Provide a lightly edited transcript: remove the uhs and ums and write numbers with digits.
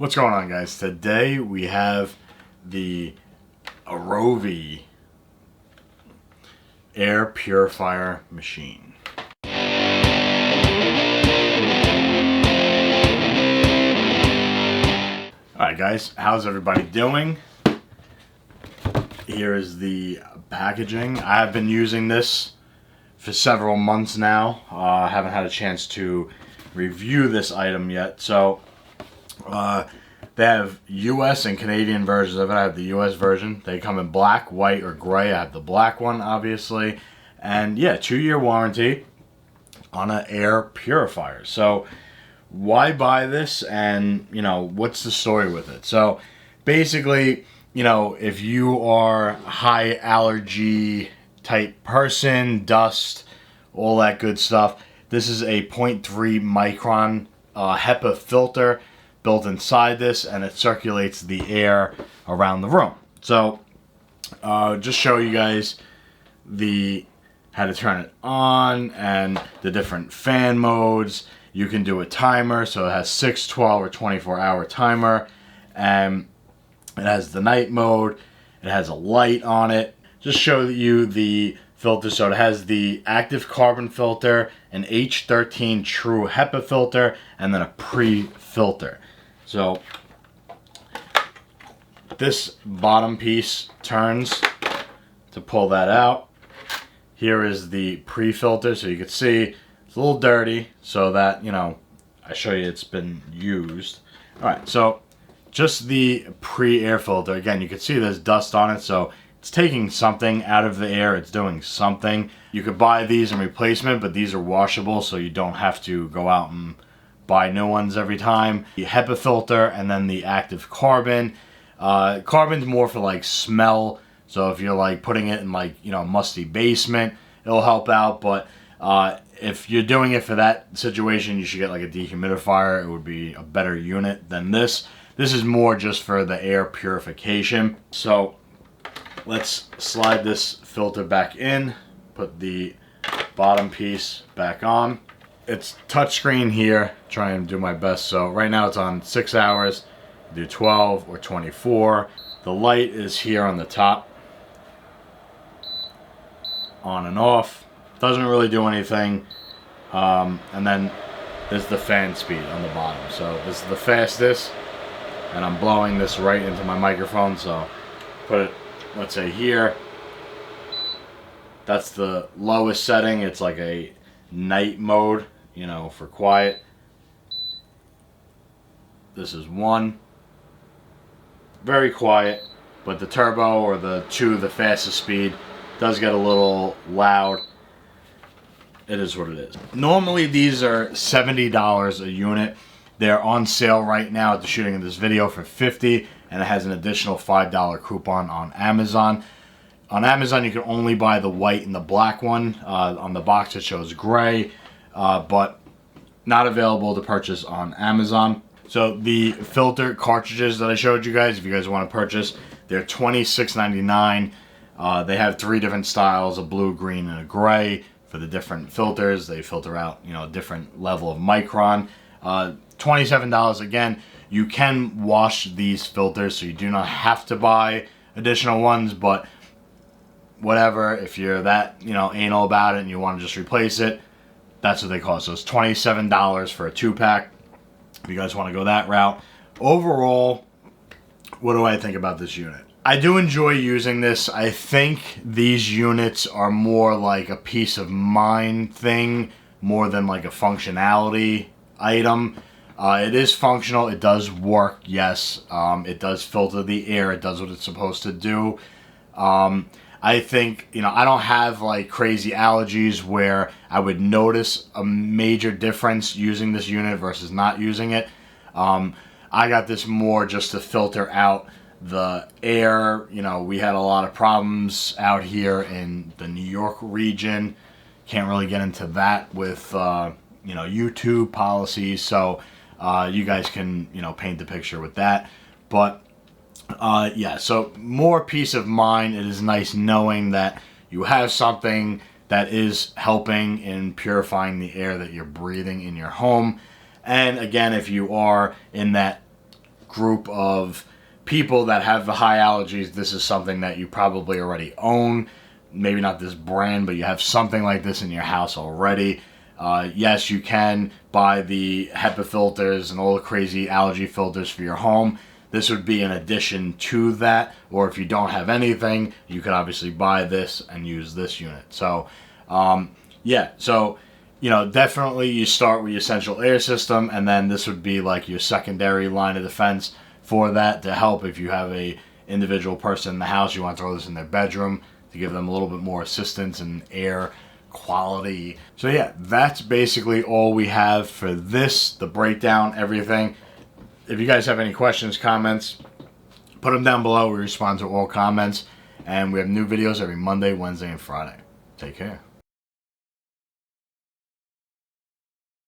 What's going on, guys? Today we have the Aroeve air purifier machine. Alright guys, how's everybody doing? Here is the packaging. I have been using this for several months now. I haven't had a chance to review this item yet. So they have US and Canadian versions of it. I have the US version. They come in black, white, or gray. I have the black one, obviously. And yeah, 2-year warranty on an air purifier. So why buy this, and what's the story with it? So basically, if you are a high allergy type person, dust, all that good stuff, this is a 0.3 micron HEPA filter built inside this, and it circulates the air around the room. So just show you guys how to turn it on and the different fan modes. You can do a timer, so it has 6, 12, or 24-hour timer, and it has the night mode. It has a light on it. Just show you the filter. So it has the active carbon filter, an H13 true HEPA filter, and then a pre-filter. So this bottom piece turns to pull that out. Here is the pre-filter, so you can see it's a little dirty, so that, I show you it's been used. Alright, so just the pre-air filter. Again, you can see there's dust on it, so it's taking something out of the air. It's doing something. You could buy these in replacement, but these are washable, so you don't have to go out and buy new ones every time. The HEPA filter, and then the active carbon. Carbon's more for like smell, so if you're like putting it in like, musty basement, it'll help out. But if you're doing it for that situation, you should get like a dehumidifier. It would be a better unit than this. This is more just for the air purification. So let's slide this filter back in, put the bottom piece back on. It's touchscreen here, try and do my best. So right now it's on 6 hours, do 12 or 24. The light is here on the top, on and off. Doesn't really do anything. And then there's the fan speed on the bottom. So this is the fastest, and I'm blowing this right into my microphone. So put it, let's say here. That's the lowest setting. It's like a night mode, for quiet. This is 1. Very quiet, but the turbo or the 2, the fastest speed, does get a little loud. It is what it is. Normally these are $70 a unit. They're on sale right now at the shooting of this video for $50, and it has an additional $5 coupon on Amazon. On Amazon you can only buy the white and the black one. On the box it shows gray, but not available to purchase on Amazon. So the filter cartridges that I showed you guys, if you guys want to purchase, they're $26.99. They have 3 different styles, a blue, green, and a gray for the different filters. They filter out, a different level of micron. $27. Again, you can wash these filters, so you do not have to buy additional ones, but whatever, if you're that, anal about it and you want to just replace it, that's what they cost. So it's $27 for a 2-pack, if you guys want to go that route. Overall, what do I think about this unit? I do enjoy using this. I think these units are more like a peace of mind thing, more than like a functionality item. It is functional. It does work, yes. It does filter the air. It does what it's supposed to do. I think, I don't have like crazy allergies where I would notice a major difference using this unit versus not using it. I got this more just to filter out the air. We had a lot of problems out here in the New York region. Can't really get into that with, YouTube policies. So you guys can, paint the picture with that. But yeah, so more peace of mind. It is nice knowing that you have something that is helping in purifying the air that you're breathing in your home. And again, if you are in that group of people that have the high allergies, this is something that you probably already own. Maybe not this brand, but you have something like this in your house already. Yes, you can buy the HEPA filters and all the crazy allergy filters for your home. This would be an addition to that. Or if you don't have anything, you could obviously buy this and use this unit. So, yeah. So, definitely you start with your central air system, and then this would be like your secondary line of defense for that to help if you have a individual person in the house, you want to throw this in their bedroom to give them a little bit more assistance and air quality. So yeah, that's basically all we have for this, the breakdown, everything. If you guys have any questions, comments, put them down below. We respond to all comments, and we have new videos every Monday, Wednesday, and Friday. Take care.